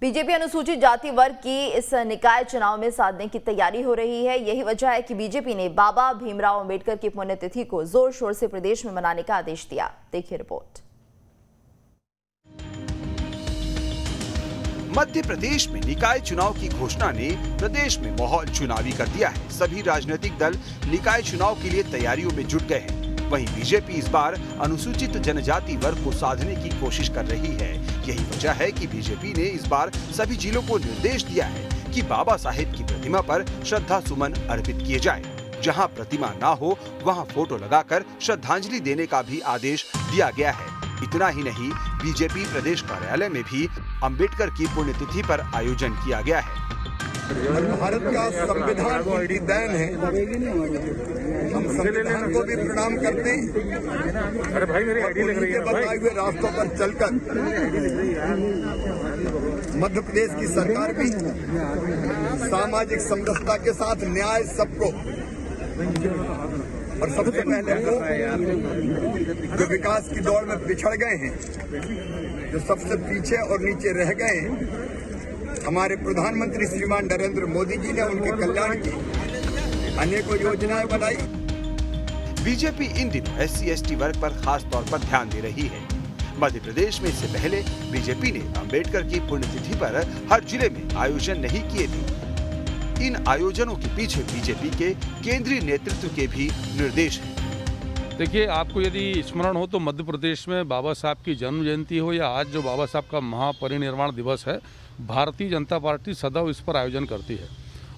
BJP अनुसूचित जाति वर्ग की इस निकाय चुनाव में साधने की तैयारी हो रही है। यही वजह है कि बीजेपी ने बाबा भीमराव अंबेडकर की पुण्यतिथि को जोर शोर से प्रदेश में मनाने का आदेश दिया। देखिए रिपोर्ट। मध्य प्रदेश में निकाय चुनाव की घोषणा ने प्रदेश में माहौल चुनावी कर दिया है। सभी राजनीतिक दल निकाय चुनाव के लिए तैयारियों में जुट गए हैं। वहीं बीजेपी इस बार अनुसूचित जनजाति वर्ग को साधने की कोशिश कर रही है। यही वजह है कि बीजेपी ने इस बार सभी जिलों को निर्देश दिया है कि बाबा साहेब की प्रतिमा पर श्रद्धा सुमन अर्पित किए जाए। जहां प्रतिमा ना हो वहां फोटो लगाकर श्रद्धांजलि देने का भी आदेश दिया गया है। इतना ही नहीं, बीजेपी प्रदेश कार्यालय में भी अंबेडकर की पुण्यतिथि पर आयोजन किया गया है। भारत का संविधान की देन है। हम संविधान को भी प्रणाम करते हैं। अरे भाई मेरी आईडी लग रही है। बताए हुए रास्तों पर चलकर मध्य प्रदेश की सरकार भी सामाजिक समरसता के साथ न्याय सबको, और सबसे पहले वो जो विकास की दौड़ में पिछड़ गए हैं, जो सबसे पीछे और नीचे रह गए हैं, हमारे प्रधानमंत्री श्रीमान नरेंद्र मोदी जी ने उनके कल्याण की अनेकों योजनाएं बनाई। बीजेपी इन दिनों SC/ST वर्ग पर खास तौर पर ध्यान दे रही है। मध्य प्रदेश में इससे पहले बीजेपी ने अंबेडकर की पुण्यतिथि पर हर जिले में आयोजन नहीं किए थे। इन आयोजनों के पीछे बीजेपी के केंद्रीय नेतृत्व के भी निर्देश हैं। देखिए, आपको यदि स्मरण हो तो मध्य प्रदेश में बाबा साहब की जन्म जयंती हो या आज जो बाबा साहब का महापरिनिर्वाण दिवस है, भारतीय जनता पार्टी सदैव इस पर आयोजन करती है।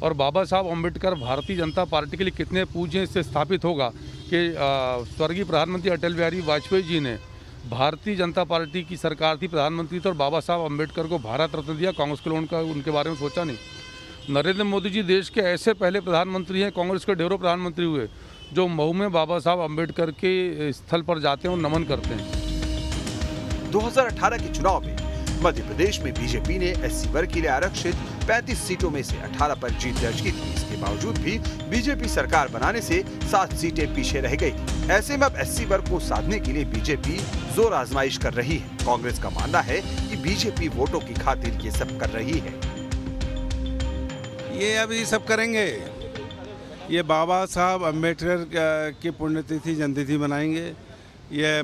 और बाबा साहब अम्बेडकर भारतीय जनता पार्टी के लिए कितने पूज्य इससे स्थापित होगा कि स्वर्गीय प्रधानमंत्री अटल बिहारी वाजपेयी जी ने, भारतीय जनता पार्टी की सरकार थी, प्रधानमंत्री थे और बाबा साहब अम्बेडकर को भारत रत्न दिया। कांग्रेस के लोगों का उनके बारे में सोचा नहीं। नरेंद्र मोदी जी देश के ऐसे पहले प्रधानमंत्री हैं, कांग्रेस के ढेरों प्रधानमंत्री हुए, जो मऊ में बाबा साहब अम्बेडकर के स्थल पर जाते हैं और नमन करते हैं। 2018 के चुनाव में मध्य प्रदेश में बीजेपी ने SC वर्ग के लिए आरक्षित 35 सीटों में से 18 पर जीत दर्ज की थी। इसके बावजूद भी बीजेपी सरकार बनाने से 7 सीटें पीछे रह गई थी। ऐसे में अब SC वर्ग को साधने के लिए बीजेपी जोर आजमाइश कर रही है। कांग्रेस का मानना है कि बीजेपी वोटों की खातिर ये सब कर रही है। ये अभी सब करेंगे। ये बाबा साहब अम्बेडकर की पुण्यतिथि जयंती मनाएंगे। ये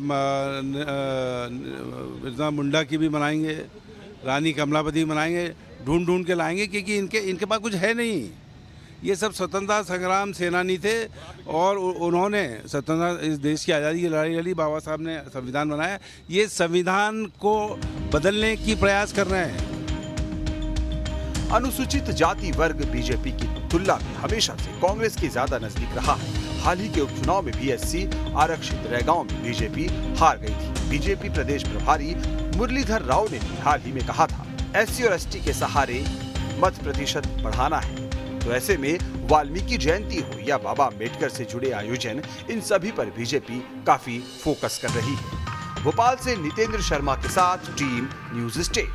बिरसा मुंडा की भी मनाएंगे, रानी कमलापति मनाएंगे, ढूंढ ढूंढ के लाएंगे, क्योंकि इनके पास कुछ है नहीं। ये सब स्वतंत्रता संग्राम सेनानी थे और उन्होंने स्वतंत्रता, इस देश की आज़ादी की लड़ाई लड़ी। बाबा साहब ने संविधान बनाया। ये संविधान को बदलने की प्रयास कर रहे हैं। अनुसूचित जाति वर्ग बीजेपी की तुलना में हमेशा से कांग्रेस के ज्यादा नजदीक रहा है। हाल ही के उपचुनाव में भी SC आरक्षित रैगांव में बीजेपी हार गई थी। बीजेपी प्रदेश प्रभारी मुरलीधर राव ने भी हाल ही में कहा था, SC और ST के सहारे मत प्रतिशत बढ़ाना है। तो ऐसे में वाल्मीकि जयंती हो या बाबा अम्बेडकर से जुड़े आयोजन, इन सभी पर बीजेपी काफी फोकस कर रही है। भोपाल से नितेंद्र शर्मा के साथ टीम न्यूज़ स्टेट।